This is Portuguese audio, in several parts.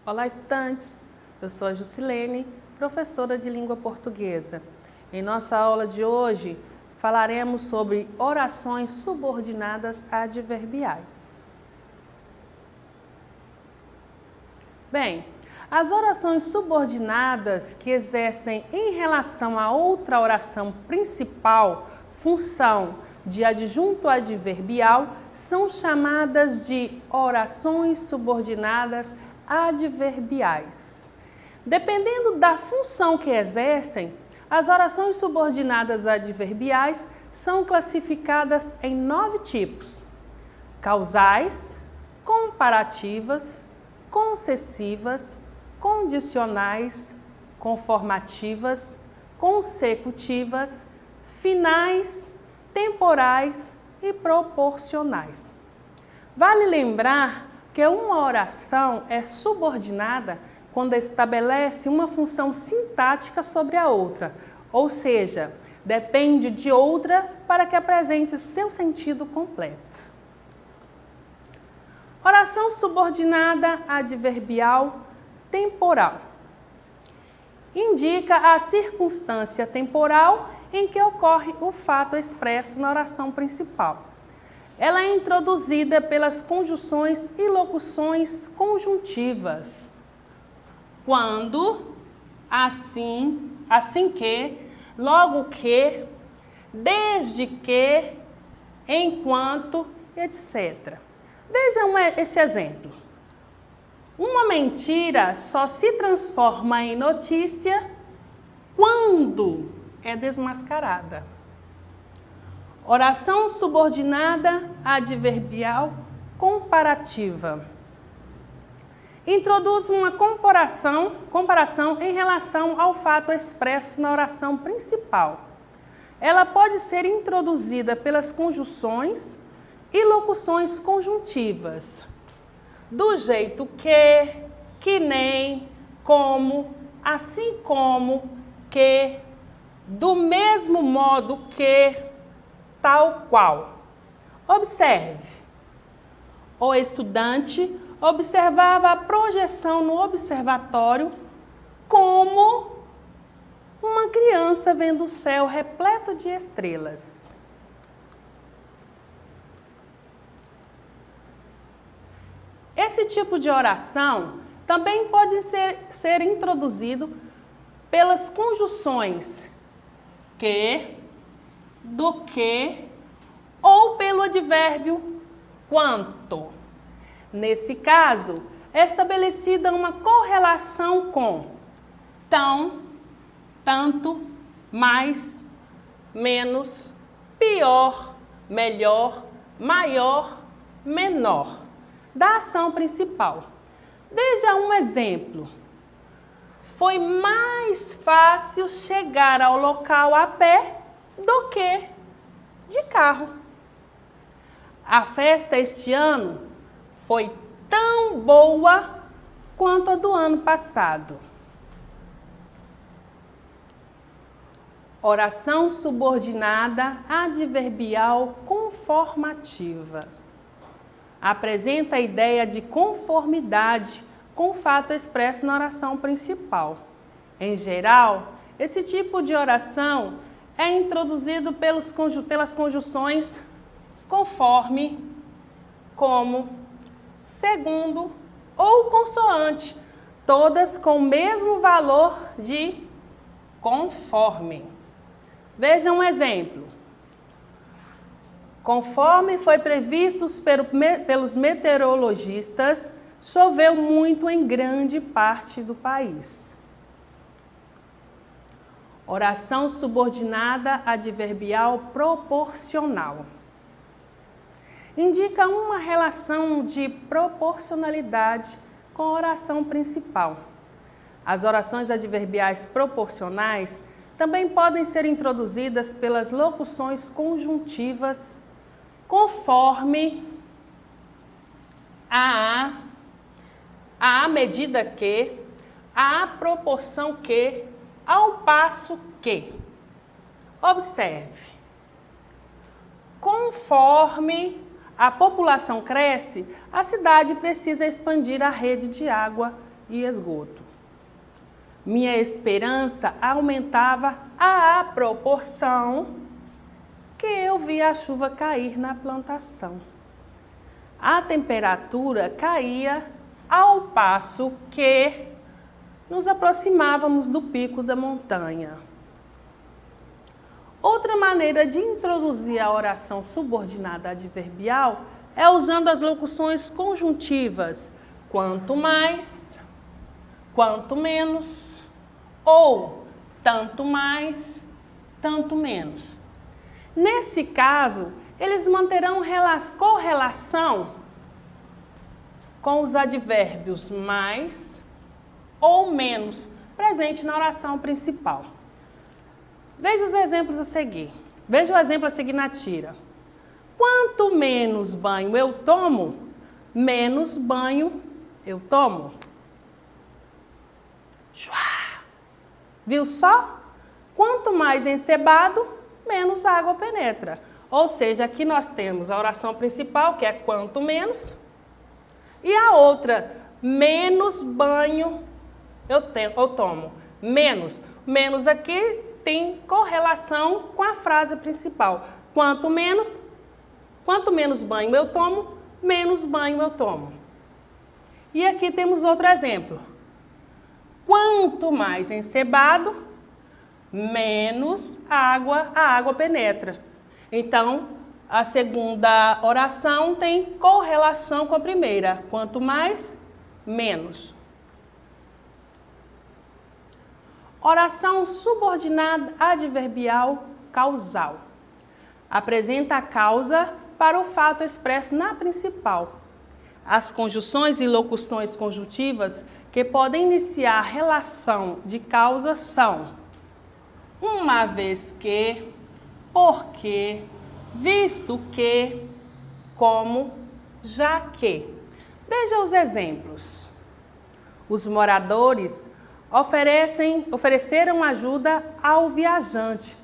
Olá, estudantes! Eu sou a Jusilene, professora de língua portuguesa. Em nossa aula de hoje, falaremos sobre orações subordinadas adverbiais. Bem, as orações subordinadas que exercem em relação a outra oração principal função de adjunto adverbial são chamadas de orações subordinadas adverbiais. Dependendo da função que exercem, as orações subordinadas adverbiais são classificadas em 9 tipos: causais, comparativas, concessivas, condicionais, conformativas, consecutivas, finais, temporais e proporcionais. Vale lembrar que uma oração é subordinada quando estabelece uma função sintática sobre a outra, ou seja, depende de outra para que apresente seu sentido completo. Oração subordinada adverbial temporal. Indica a circunstância temporal em que ocorre o fato expresso na oração principal. Ela é introduzida pelas conjunções e locuções conjuntivas. Quando, assim que, logo que, desde que, enquanto, etc. Vejam este exemplo. Uma mentira só se transforma em notícia quando é desmascarada. Oração subordinada adverbial comparativa. Introduz uma comparação em relação ao fato expresso na oração principal. Ela pode ser introduzida pelas conjunções e locuções conjuntivas. Do jeito que nem, como, assim como, que, do mesmo modo que, tal qual. Observe. O estudante observava a projeção no observatório como uma criança vendo o céu repleto de estrelas. Esse tipo de oração também pode ser introduzido pelas conjunções que, do que ou pelo advérbio quanto. Nesse caso, é estabelecida uma correlação com tão, tanto, mais, menos, pior, melhor, maior, menor da ação principal. Veja um exemplo. Foi mais fácil chegar ao local a pé do que de carro. A festa este ano foi tão boa quanto a do ano passado. Oração subordinada adverbial conformativa. Apresenta a ideia de conformidade com o fato expresso na oração principal. Em geral, esse tipo de oração é introduzido pelas conjunções conforme, como, segundo ou consoante, todas com o mesmo valor de conforme. Veja um exemplo. Conforme foi previsto pelos meteorologistas, choveu muito em grande parte do país. Oração subordinada adverbial proporcional. Indica uma relação de proporcionalidade com a oração principal. As orações adverbiais proporcionais também podem ser introduzidas pelas locuções conjuntivas conforme, à medida que, à proporção que, ao passo que. Observe. Conforme a população cresce, a cidade precisa expandir a rede de água e esgoto. Minha esperança aumentava à proporção que eu via a chuva cair na plantação. A temperatura caía ao passo que nos aproximávamos do pico da montanha. Outra maneira de introduzir a oração subordinada adverbial é usando as locuções conjuntivas quanto mais, quanto menos, ou tanto mais, tanto menos. Nesse caso, eles manterão correlação com os advérbios mais ou menos presentes na oração principal. Veja os exemplos a seguir. Veja o exemplo a seguir na tira. Quanto menos banho eu tomo, menos banho eu tomo. Viu só? Quanto mais encebado, menos água penetra. Ou seja, aqui nós temos a oração principal, que é quanto menos, e a outra, menos banho eu tomo. Menos. Menos aqui tem correlação com a frase principal. Quanto menos banho eu tomo, menos banho eu tomo. E aqui temos outro exemplo. Quanto mais encebado, menos água a água penetra. Então, a segunda oração tem correlação com a primeira. Quanto mais, menos. Oração subordinada adverbial causal. Apresenta a causa para o fato expresso na principal. As conjunções e locuções conjuntivas que podem iniciar a relação de causa são uma vez que, porque, visto que, como, já que. Veja os exemplos. Os moradores ofereceram ajuda ao viajante,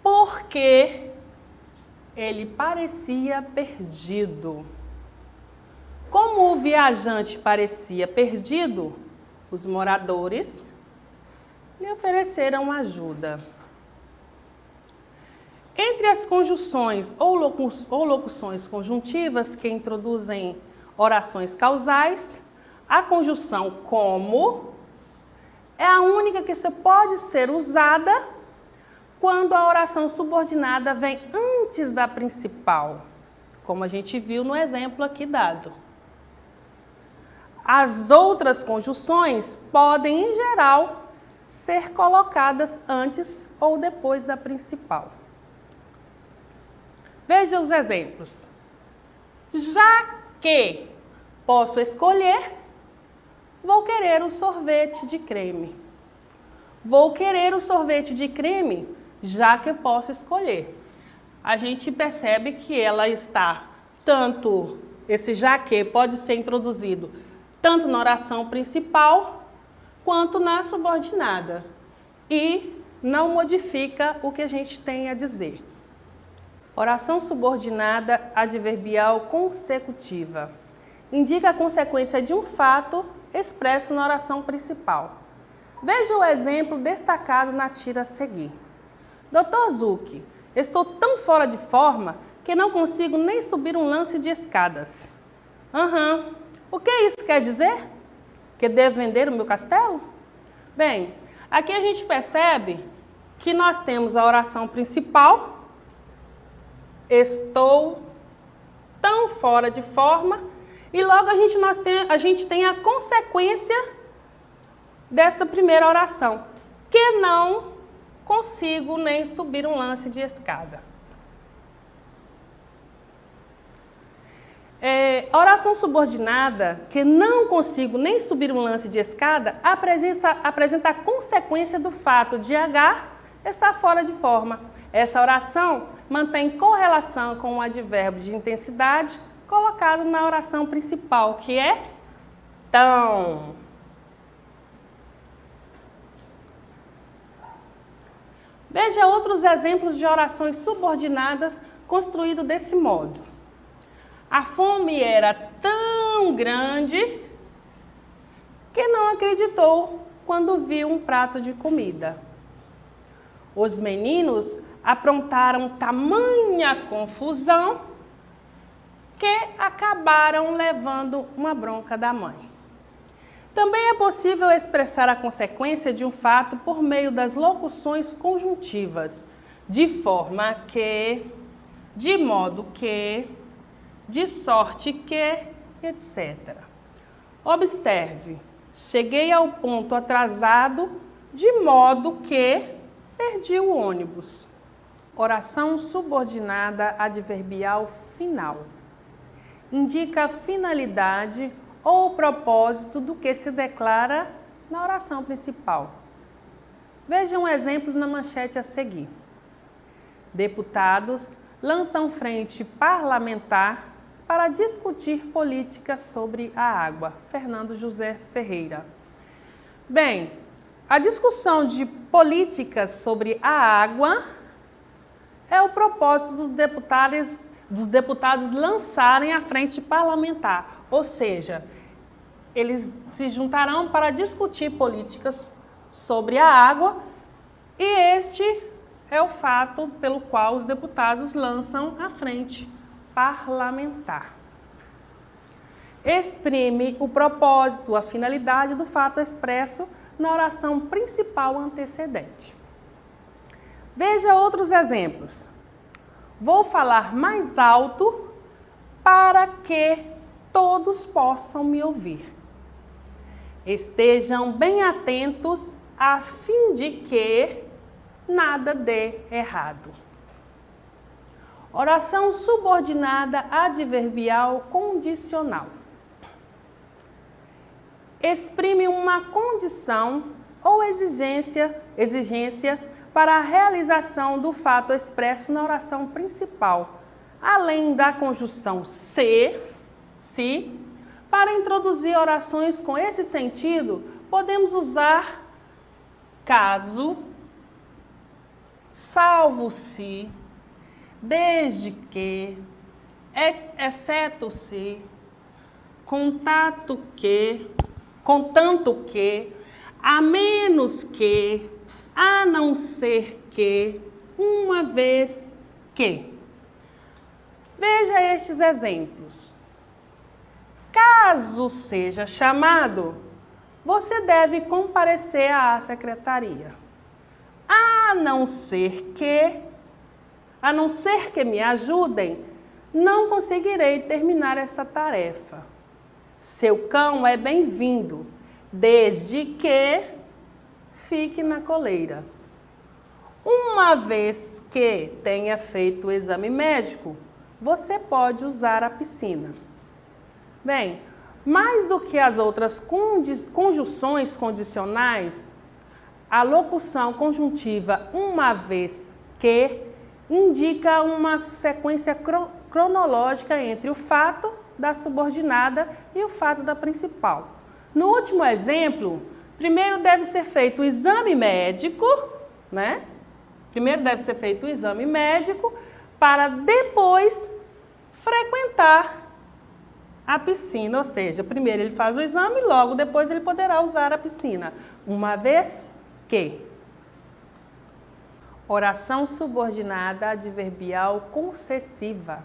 porque ele parecia perdido. Como o viajante parecia perdido, os moradores lhe ofereceram ajuda. Entre as conjunções ou locuções conjuntivas que introduzem orações causais, a conjunção como é a única que pode ser usada quando a oração subordinada vem antes da principal, como a gente viu no exemplo aqui dado. As outras conjunções podem, em geral, ser colocadas antes ou depois da principal. Veja os exemplos. Já que posso escolher, vou querer o sorvete de creme. Vou querer o sorvete de creme, já que posso escolher. A gente percebe que ela está tanto, esse já que pode ser introduzido tanto na oração principal quanto na subordinada e não modifica o que a gente tem a dizer. Oração subordinada adverbial consecutiva. Indica a consequência de um fato expresso na oração principal. Veja o exemplo destacado na tira a seguir. Dr. Zucchi, estou tão fora de forma que não consigo nem subir um lance de escadas. O que isso quer dizer? Que devo vender o meu castelo? Bem, aqui a gente percebe que nós temos a oração principal, estou tão fora de forma, e logo a gente tem a consequência desta primeira oração, que não consigo nem subir um lance de escada. Oração subordinada, que não consigo nem subir um lance de escada, apresenta a consequência do fato de H estar fora de forma. Essa oração mantém correlação com o advérbio de intensidade colocado na oração principal, que é tão. Veja outros exemplos de orações subordinadas construídos desse modo. A fome era tão grande que não não acreditou quando viu um prato de comida. Os meninos aprontaram tamanha confusão que acabaram levando uma bronca da mãe. Também é possível expressar a consequência de um fato por meio das locuções conjuntivas, de forma que, de modo que, de sorte que, etc. Observe, cheguei ao ponto atrasado, de modo que perdi o ônibus. Oração subordinada adverbial final. Indica a finalidade ou o propósito do que se declara na oração principal. Veja um exemplo na manchete a seguir. Deputados lançam frente parlamentar para discutir políticas sobre a água. Fernando José Ferreira. Bem, a discussão de políticas sobre a água é o propósito dos deputados lançarem a frente parlamentar, ou seja, eles se juntarão para discutir políticas sobre a água e este é o fato pelo qual os deputados lançam a frente parlamentar. Exprime o propósito, a finalidade do fato expresso na oração principal antecedente. Veja outros exemplos. Vou falar mais alto para que todos possam me ouvir. Estejam bem atentos a fim de que nada dê errado. Oração subordinada adverbial condicional. Exprime uma condição ou exigência para a realização do fato expresso na oração principal, além da conjunção se, para introduzir orações com esse sentido, podemos usar caso, salvo se, desde que, exceto se, contanto que, a menos que, a não ser que, uma vez que. Veja estes exemplos. Caso seja chamado, você deve comparecer à secretaria. A não ser que me ajudem, não conseguirei terminar essa tarefa. Seu cão é bem-vindo, desde que fique na coleira. Uma vez que tenha feito o exame médico, você pode usar a piscina. Bem, mais do que as outras conjunções condicionais, a locução conjuntiva uma vez que indica uma sequência cronológica entre o fato da subordinada e o fato da principal. No último exemplo, primeiro deve ser feito o exame médico, né? Primeiro deve ser feito o exame médico para depois frequentar a piscina, ou seja, primeiro ele faz o exame, logo depois ele poderá usar a piscina, uma vez que. Oração subordinada adverbial concessiva.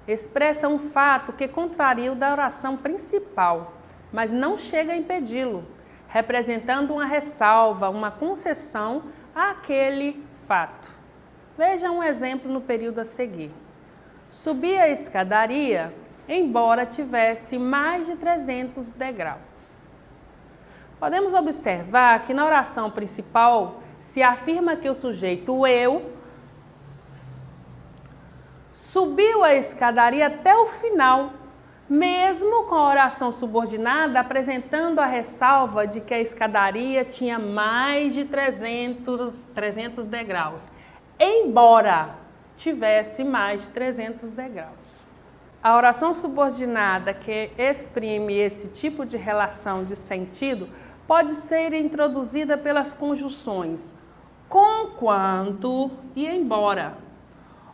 Expressa um fato que contraria o da oração principal, mas não chega a impedi-lo, representando uma ressalva, uma concessão àquele fato. Veja um exemplo no período a seguir. Subi a escadaria, embora tivesse mais de 300 degraus. Podemos observar que na oração principal se afirma que o sujeito eu subiu a escadaria até o final, mesmo com a oração subordinada apresentando a ressalva de que a escadaria tinha mais de 300 degraus, embora tivesse mais de 300 degraus. A oração subordinada que exprime esse tipo de relação de sentido pode ser introduzida pelas conjunções conquanto e embora,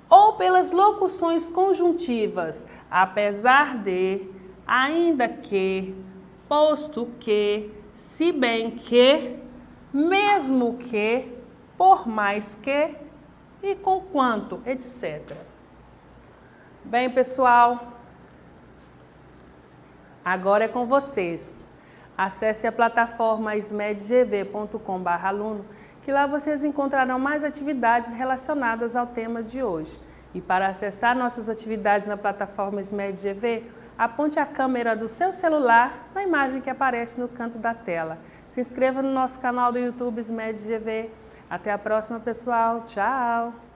ou pelas locuções conjuntivas apesar de, ainda que, posto que, se bem que, mesmo que, por mais que e com quanto, etc. Bem, pessoal, agora é com vocês. Acesse a plataforma smedgv.com/aluno, que lá vocês encontrarão mais atividades relacionadas ao tema de hoje. E para acessar nossas atividades na plataforma SMedGV, aponte a câmera do seu celular na imagem que aparece no canto da tela. Se inscreva no nosso canal do YouTube SMedGV. Até a próxima, pessoal. Tchau!